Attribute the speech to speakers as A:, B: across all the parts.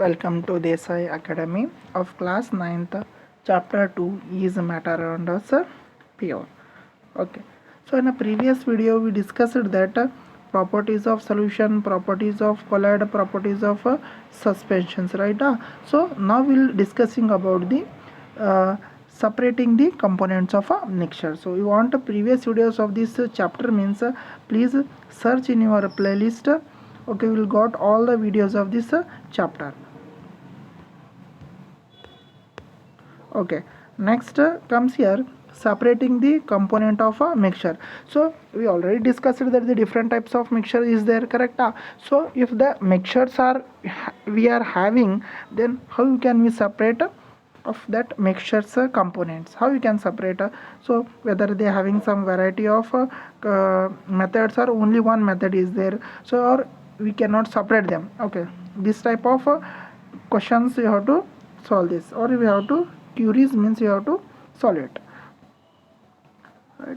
A: Welcome to Desai Academy of class 9th, chapter 2 is matter around us pure. Okay, so in a previous video we discussed that properties of solution, properties of colloid, properties of suspensions, right? So now we'll discussing about the separating the components of a mixture. So you want previous videos of this chapter means please search in your playlist. Okay, we'll got all the videos of this chapter. Okay, next comes here separating the component of a mixture. So we already discussed that the different types of mixture is there, correct? So if the mixtures are we are having, then how can we separate of that mixtures components? How you can separate? So whether they are having some variety of methods or only one method is there, so or we cannot separate them. Okay, this type of questions you have to solve this, or we have to queries means you have to solve it, right?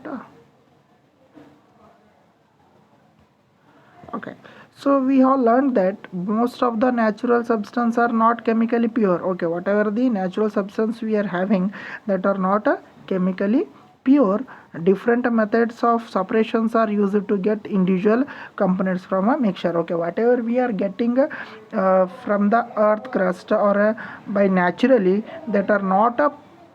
A: Okay, so we have learned that most of the natural substances are not chemically pure. Okay, whatever the natural substance we are having that are not chemically pure, different methods of separations are used to get individual components from a mixture. Okay, whatever we are getting from the earth crust or by naturally that are not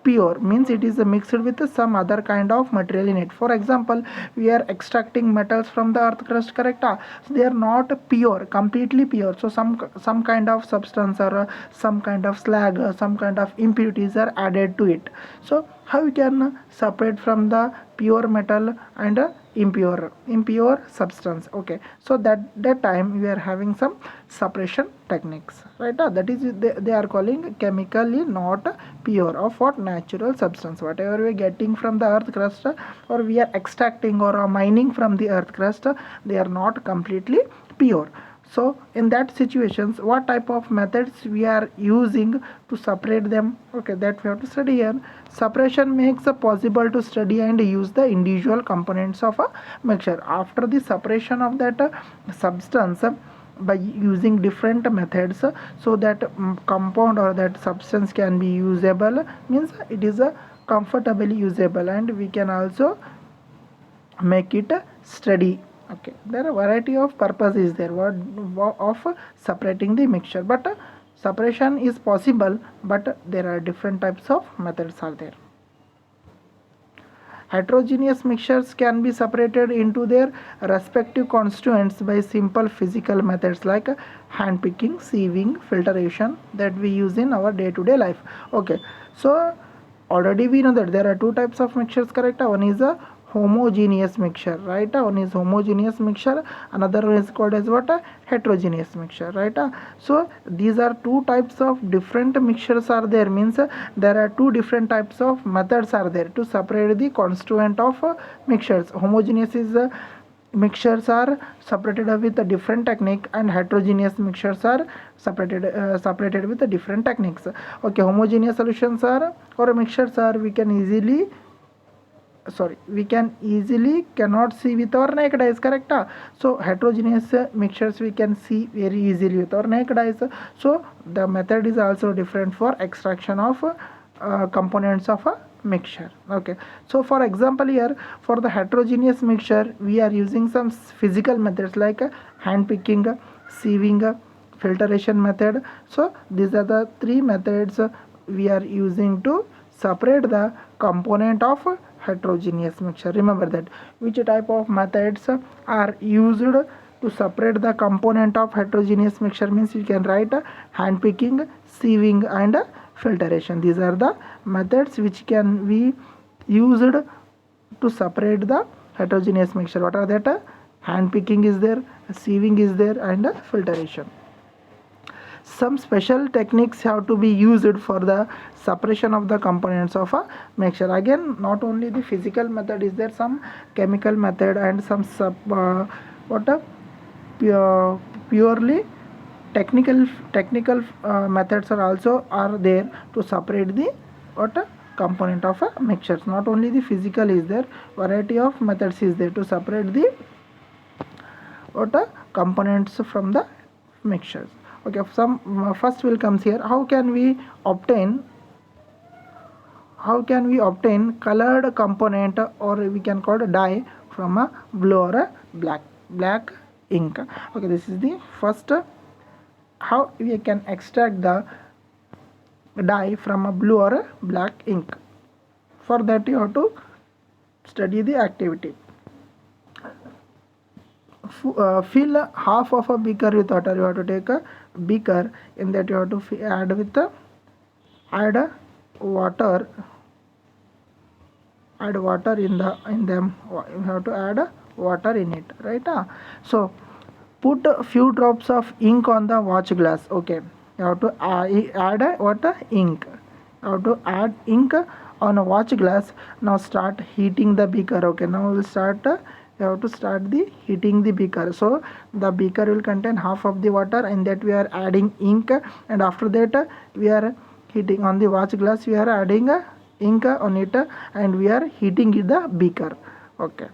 A: pure means it is mixed with some other kind of material in it. For example, we are extracting metals from the earth crust, correct? So they are not pure, completely pure. So some kind of substance or some kind of slag, some kind of impurities are added to it. So how we can separate from the pure metal and impure substance? Okay, so that time we are having some separation techniques, right? That is they are calling chemically not pure of what natural substance. Whatever we are getting from the earth crust or we are extracting or mining from the earth crust, they are not completely pure. So in that situations, what type of methods we are using to separate them? Okay, that we have to study here. Separation makes it possible to study and use the individual components of a mixture. After the separation of that substance by using different methods, so that compound or that substance can be usable, means it is comfortably usable, and we can also make it steady. Okay, there are variety of purpose is there of separating the mixture, but separation is possible, but there are different types of methods are there. Heterogeneous mixtures can be separated into their respective constituents by simple physical methods like hand picking, sieving, filtration that we use in our day-to-day life. Okay, so already we know that there are two types of mixtures, correct? One is a homogeneous mixture, right? One is homogeneous mixture, another one is called as what? Heterogeneous mixture, right? So these are two types of different mixtures are there, means there are two different types of methods are there to separate the constituent of mixtures. Homogeneous is mixtures are separated with a different technique, and heterogeneous mixtures are separated with a different techniques. Okay, homogeneous solutions are or mixtures are we can easily cannot see with our naked eyes, correct? So heterogeneous mixtures we can see very easily with our naked eyes. So the method is also different for extraction of components of a mixture. Okay, so for example here for the heterogeneous mixture we are using some physical methods like hand picking, sieving, filtration method. So these are the three methods we are using to separate the component of heterogeneous mixture. Remember that which type of methods are used to separate the component of heterogeneous mixture means you can write hand picking, sieving and filtration. These are the methods which can be used to separate the heterogeneous mixture. What are that? Hand picking is there, sieving is there and filtration. Some special techniques have to be used for the separation of the components of a mixture. Again, not only the physical method is there, some chemical method and some purely technical methods are also are there to separate the component of a mixture. Not only the physical is there, variety of methods is there to separate the components from the mixtures. Okay, some first will comes here. How can we obtain colored component, or we can call it dye, from a blue or a black ink? Okay, this is the first how we can extract the dye from a blue or a black ink. For that you have to study the activity. Fill half of a beaker with water. You have to take a beaker, in that you have to add water in them. You have to add water in it, right? So put a few drops of ink on the watch glass. Okay, you have to add ink. You have to add ink on a watch glass. Now start heating the beaker. Okay, now we'll start you have to start the heating the beaker. So the beaker will contain half of the water, and that we are adding ink, and after that we are heating on the watch glass. We are adding ink on it, and we are heating the beaker. Okay,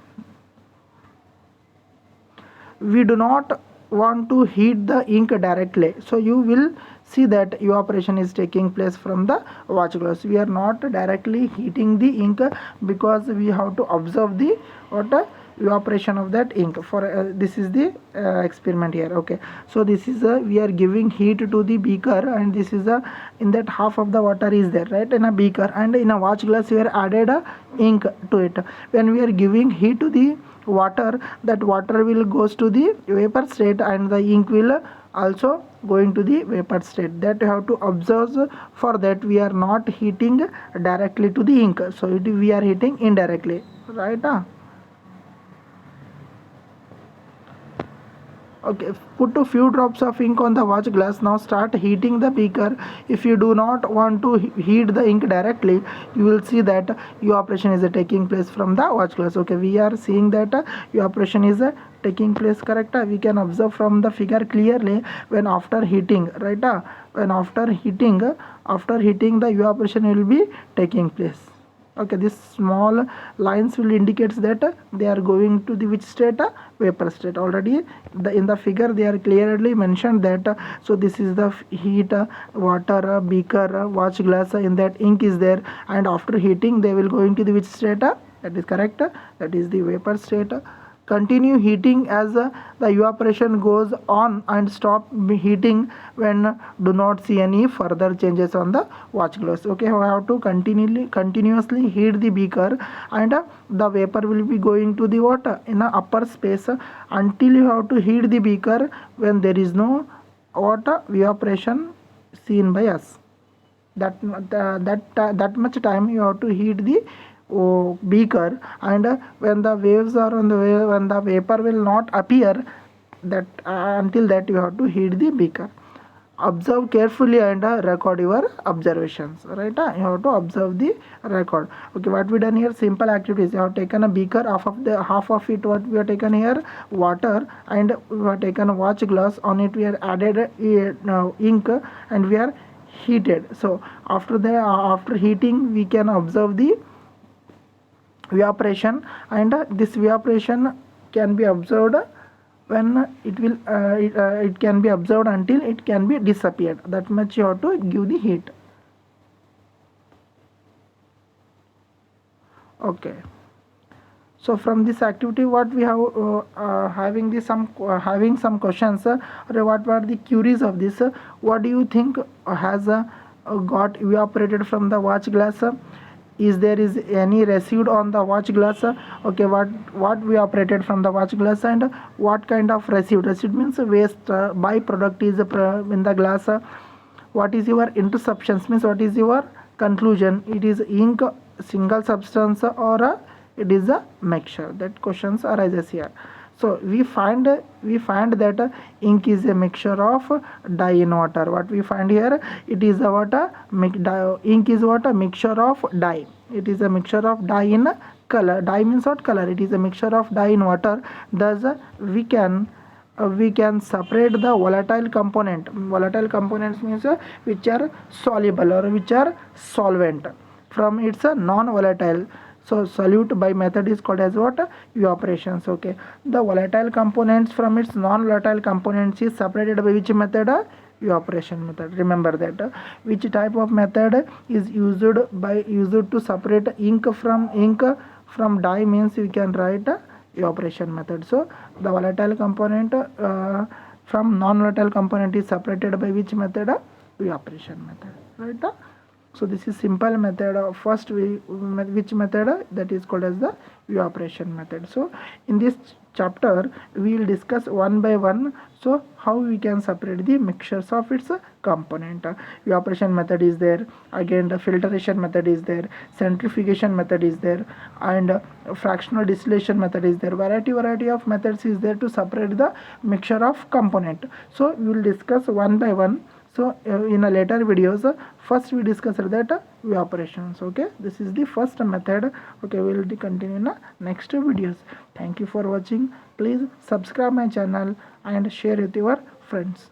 A: we do not want to heat the ink directly, so you will see that evaporation is taking place from the watch glass. We are not directly heating the ink, because we have to observe the evaporation of that ink. For this is the experiment here. Okay, so this is we are giving heat to the beaker, and this is in that half of the water is there, right, in a beaker, and in a watch glass we are added ink to it. When we are giving heat to the water, that water will goes to the vapor state, and the ink will also going to the vapor state. That you have to observe. For that we are not heating directly to the ink, so we are heating indirectly, right? Okay, put a few drops of ink on the watch glass. Now start heating the beaker. If you do not want to heat the ink directly, you will see that evaporation is taking place from the watch glass. Okay, we are seeing that evaporation is taking place, correct? We can observe from the figure clearly when after heating, right? When after heating the evaporation will be taking place. Okay, this small lines will indicates that they are going to the which state? Vapor state. Already in the figure they are clearly mentioned that so this is the heat, water, beaker, watch glass, in that ink is there, and after heating they will going to the which state? That is correct, that is the vapor state. Continue heating as the evaporation goes on, and stop heating when do not see any further changes on the watch glass. Okay, we have to continuously heat the beaker, and the vapor will be going to the water in a upper space until you have to heat the beaker when there is no water evaporation seen by us. That much time you have to heat the beaker, and when the waves are on the way, when the vapor will not appear, that until that you have to heat the beaker. Observe carefully and record your observations, right? You have to observe the record. Okay, what we done here? Simple activities. You have taken a beaker, half of it what we have taken here? Water, and we have taken a watch glass. On it we have added ink, and we are heated. So after heating we can observe the evaporation, and this evaporation can be observed when it can be observed until it can be disappeared. That much you have to give the heat. Okay, so from this activity what we have having some questions, or what were the queries of this? What do you think has got evaporated from the watch glass? Is there is any residue on the watch glass? Okay, what we operated from the watch glass, and what kind of residue means waste, byproduct is in the glass. What is your interceptions, means what is your conclusion? It is ink, single substance, or it is a mixture? That questions arises here. So we find that ink is a mixture of dye in water. What we find here? It is a ink is what? A mixture of dye. It is a mixture of dye in color. Dye means what? Color. It is a mixture of dye in water. Thus we can separate the volatile component. Volatile components means which are soluble or which are solvent from its non-volatile. So solute by method is called as what? Evaporations. Okay, the volatile components from its non-volatile components is separated by which method? evaporation method. Remember that which type of method is used to separate ink from dye means we can write evaporation method. So the volatile component from non-volatile component is separated by which method? Evaporation method, right? So this is simple method of first which method, that is called as the evaporation method. So in this chapter we will discuss one by one, so how we can separate the mixtures of its component. Evaporation method is there, again the filtration method is there, centrifugation method is there, and fractional distillation method is there. Variety of methods is there to separate the mixture of component. So we will discuss one by one. So in a later videos, first we discussed that evaporations. Okay, this is the first method. Okay, we will continue in the next videos. Thank you for watching. Please subscribe my channel and share with your friends.